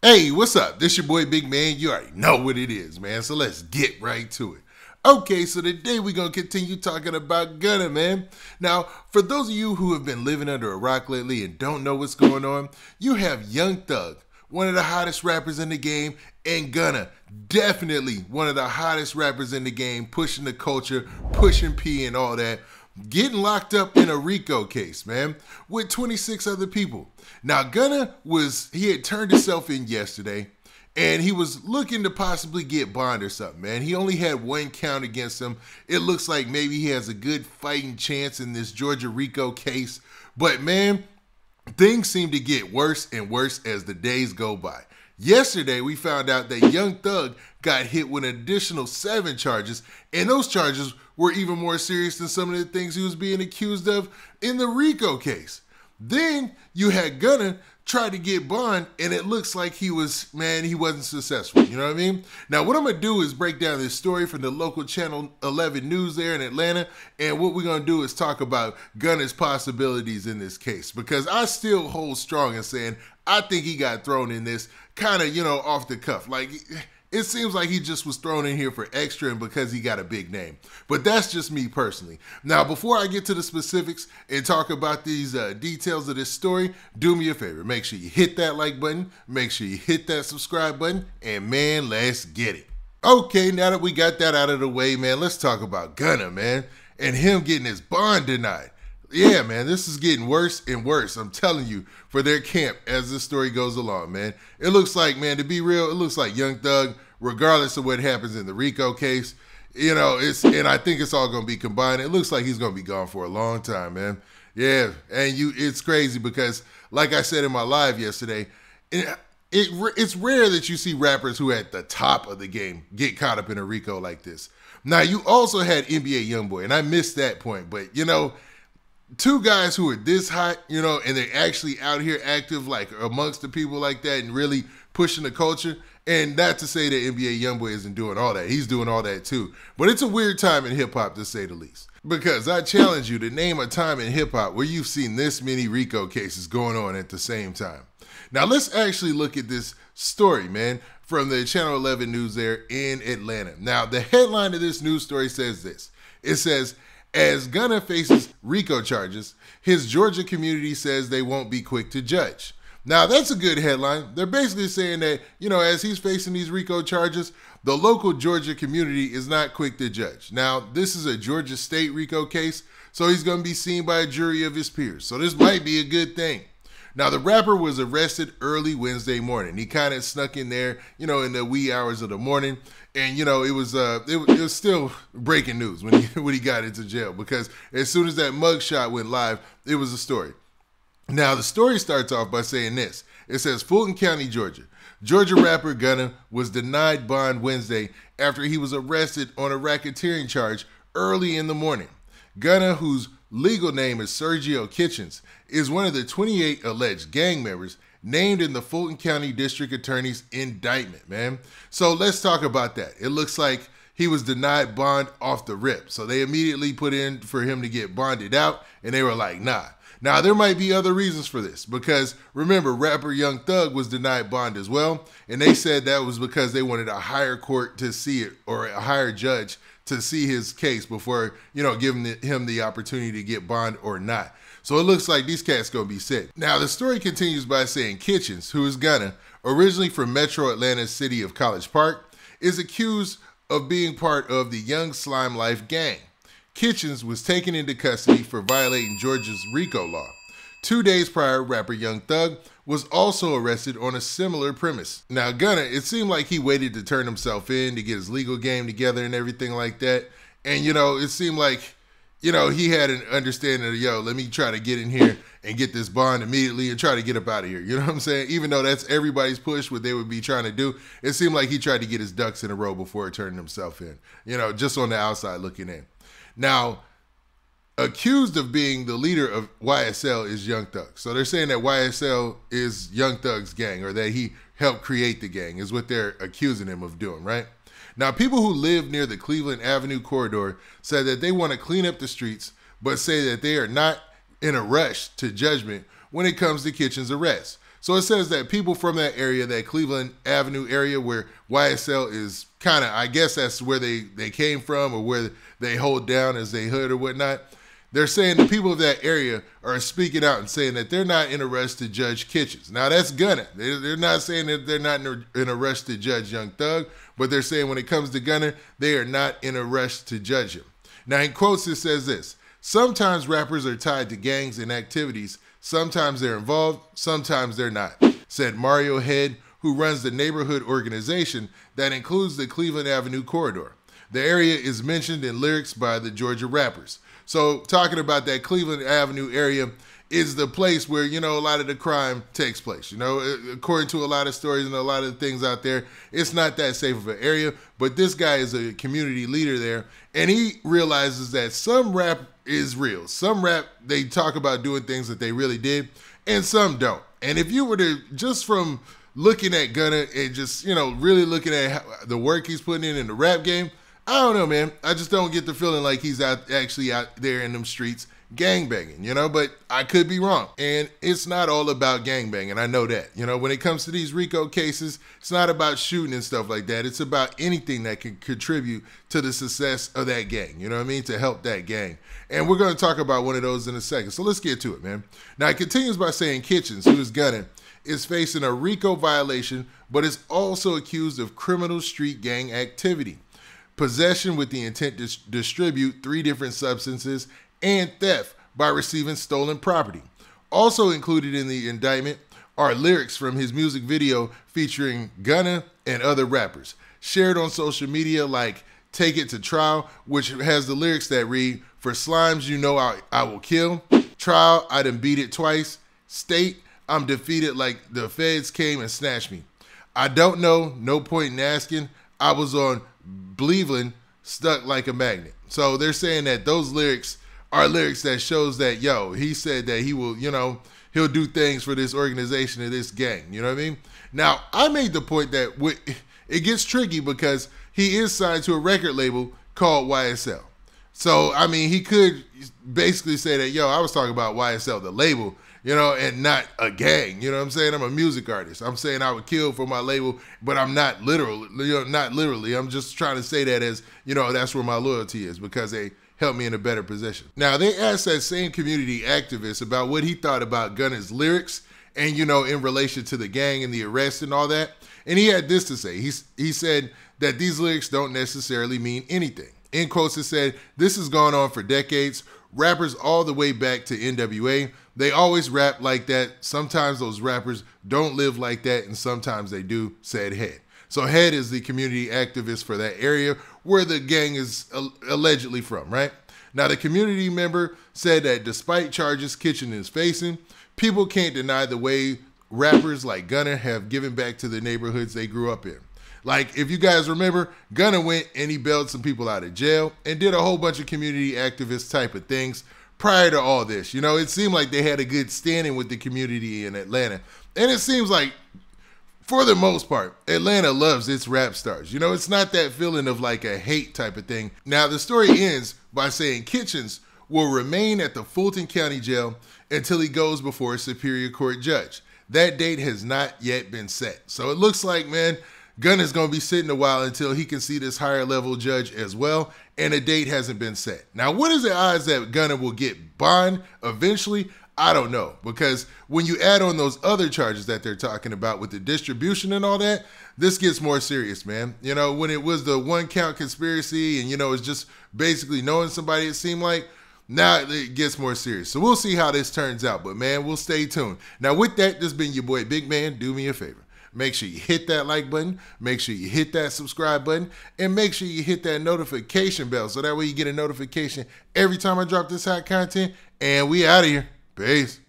Hey, what's up? This your boy Big Man. You already know what it is, man. So let's get right to it. Okay, so today we're going to continue talking about Gunna, man. Now, for those of you who have been living under a rock lately and don't know what's going on, you have Young Thug, one of the hottest rappers in the game, and Gunna, definitely one of the hottest rappers in the game, pushing the culture, pushing P and all that, getting locked up in a RICO case, man, with 26 other people. Now, Gunna he had turned himself in yesterday, and he was looking to possibly get bond or something, man. He only had one count against him. It looks like maybe he has a good fighting chance in this Georgia RICO case. But, man, things seem to get worse and worse as the days go by. Yesterday, we found out that Young Thug got hit with an additional 7 charges, and those charges were even more serious than some of the things he was being accused of in the RICO case. Then you had Gunna try to get bond, and it looks like he wasn't successful. You know what I mean? Now, what I'm going to do is break down this story from the local Channel 11 News there in Atlanta, and what we're going to do is talk about Gunna's possibilities in this case, because I still hold strong in saying I think he got thrown in this kind of, off the cuff. Like, it seems like he just was thrown in here for extra and because he got a big name. But that's just me personally. Now, before I get to the specifics and talk about these details of this story, do me a favor. Make sure you hit that like button. Make sure you hit that subscribe button. And, man, let's get it. Okay, now that we got that out of the way, man, let's talk about Gunna, man, and him getting his bond denied. Yeah, man, this is getting worse and worse, I'm telling you, for their camp as this story goes along, man. It looks like, man, to be real, it looks like Young Thug, regardless of what happens in the RICO case, and I think it's all going to be combined. It looks like he's going to be gone for a long time, man. Yeah, and it's crazy because, like I said in my live yesterday, it's rare that you see rappers who are at the top of the game get caught up in a RICO like this. Now, you also had NBA YoungBoy, and I missed that point, but, two guys who are this hot, and they're actually out here active, like amongst the people like that and really pushing the culture. And not to say that NBA YoungBoy isn't doing all that. He's doing all that too. But it's a weird time in hip hop, to say the least. Because I challenge you to name a time in hip hop where you've seen this many RICO cases going on at the same time. Now let's actually look at this story, man, from the Channel 11 News there in Atlanta. Now the headline of this news story says this. It says, as Gunna faces RICO charges, his Georgia community says they won't be quick to judge. Now, that's a good headline. They're basically saying that, as he's facing these RICO charges, the local Georgia community is not quick to judge. Now, this is a Georgia state RICO case, so he's going to be seen by a jury of his peers. So this might be a good thing. Now, the rapper was arrested early Wednesday morning. He kind of snuck in there, in the wee hours of the morning. And, it was still breaking news when he got into jail, because as soon as that mugshot went live, it was a story. Now, the story starts off by saying this. It says, Fulton County, Georgia. Georgia rapper Gunna was denied bond Wednesday after he was arrested on a racketeering charge early in the morning. Gunna, whose legal name is Sergio Kitchens, is one of the 28 alleged gang members named in the Fulton County District Attorney's indictment, man. So let's talk about that. It looks like he was denied bond off the rip. So they immediately put in for him to get bonded out, and they were like, nah. Now, there might be other reasons for this, because remember, rapper Young Thug was denied bond as well, and they said that was because they wanted a higher court to see it, or a higher judge to see his case before, giving him the opportunity to get bond or not. So it looks like these cats gonna be sick. Now, the story continues by saying Kitchens, who is Gunna, originally from Metro Atlanta's city of College Park, is accused of being part of the Young Slime Life gang. Kitchens was taken into custody for violating Georgia's RICO law. 2 days prior, rapper Young Thug was also arrested on a similar premise. Now, Gunna, it seemed like he waited to turn himself in to get his legal game together and everything like that. And, it seemed like, he had an understanding of, let me try to get in here and get this bond immediately and try to get up out of here. You know what I'm saying? Even though that's everybody's push, what they would be trying to do, it seemed like he tried to get his ducks in a row before turning himself in, just on the outside looking in. Now, accused of being the leader of YSL is Young Thug. So they're saying that YSL is Young Thug's gang, or that he helped create the gang, is what they're accusing him of doing, right? Now, people who live near the Cleveland Avenue corridor said that they want to clean up the streets, but say that they are not in a rush to judgment when it comes to Kitchens' arrest. So it says that people from that area, that Cleveland Avenue area where YSL is kind of, I guess that's where they came from, or where they hold down as they hood or whatnot. They're saying the people of that area are speaking out and saying that they're not in a rush to judge Kitchens. Now, that's Gunna. They're not saying that they're not in a rush to judge Young Thug, but they're saying when it comes to Gunna, they are not in a rush to judge him. Now, in quotes, it says this: sometimes rappers are tied to gangs and activities. Sometimes they're involved, sometimes they're not, said Mario Head, who runs the neighborhood organization that includes the Cleveland Avenue corridor. The area is mentioned in lyrics by the Georgia rappers. So talking about that Cleveland Avenue area is the place where, a lot of the crime takes place. According to a lot of stories and a lot of things out there, it's not that safe of an area. But this guy is a community leader there, and he realizes that some rap is real. Some rap, they talk about doing things that they really did, and some don't. And if you were to, just from looking at Gunna and just, really looking at the work he's putting in the rap game, I don't know, man. I just don't get the feeling like he's actually out there in them streets gangbanging, but I could be wrong. And it's not all about gangbanging. I know that. When it comes to these RICO cases, it's not about shooting and stuff like that. It's about anything that can contribute to the success of that gang, to help that gang. And we're going to talk about one of those in a second. So let's get to it, man. Now, it continues by saying Kitchens, who is Gunna, is facing a RICO violation, but is also accused of criminal street gang activity, possession with the intent to distribute 3 different substances, and theft by receiving stolen property. Also included in the indictment are lyrics from his music video featuring Gunna and other rappers, shared on social media like Take It to Trial, which has the lyrics that read, "For slimes you know I will kill. Trial, I done beat it twice. State, I'm defeated like the feds came and snatched me. I don't know, no point in asking. I was on Cleveland, stuck like a magnet." So they're saying that those lyrics are lyrics that shows that, he said that he will, he'll do things for this organization and this gang. You know what I mean? Now, I made the point that it gets tricky because he is signed to a record label called YSL. So, I mean, he could basically say that, I was talking about YSL, the label, and not a gang. You know what I'm saying? I'm a music artist. I'm saying I would kill for my label, but I'm not literally, not literally. I'm just trying to say that as, that's where my loyalty is, because they helped me in a better position. Now, they asked that same community activist about what he thought about Gunna's lyrics and, in relation to the gang and the arrest and all that. And he had this to say. He said that these lyrics don't necessarily mean anything. In quotes, it said, "This has gone on for decades. Rappers all the way back to NWA, they always rap like that. Sometimes those rappers don't live like that, and sometimes they do," said Head. So Head is the community activist for that area where the gang is allegedly from, right? Now, the community member said that despite charges Kitchen is facing, people can't deny the way rappers like Gunna have given back to the neighborhoods they grew up in. Like, if you guys remember, Gunna went and he bailed some people out of jail and did a whole bunch of community activist type of things prior to all this. It seemed like they had a good standing with the community in Atlanta. And it seems like, for the most part, Atlanta loves its rap stars. It's not that feeling of like a hate type of thing. Now, the story ends by saying Kitchens will remain at the Fulton County Jail until he goes before a Superior Court judge. That date has not yet been set. So it looks like, man, Gunna's going to be sitting a while until he can see this higher level judge as well, and a date hasn't been set. Now, what is the odds that Gunna will get bond eventually? I don't know, because when you add on those other charges that they're talking about with the distribution and all that, this gets more serious, man. When it was the 1-count conspiracy and, it's just basically knowing somebody, it seemed like, now it gets more serious. So we'll see how this turns out, but man, we'll stay tuned. Now, with that, this has been your boy Big Man. Do me a favor. Make sure you hit that like button, make sure you hit that subscribe button, and make sure you hit that notification bell so that way you get a notification every time I drop this hot content. And we out of here. Peace.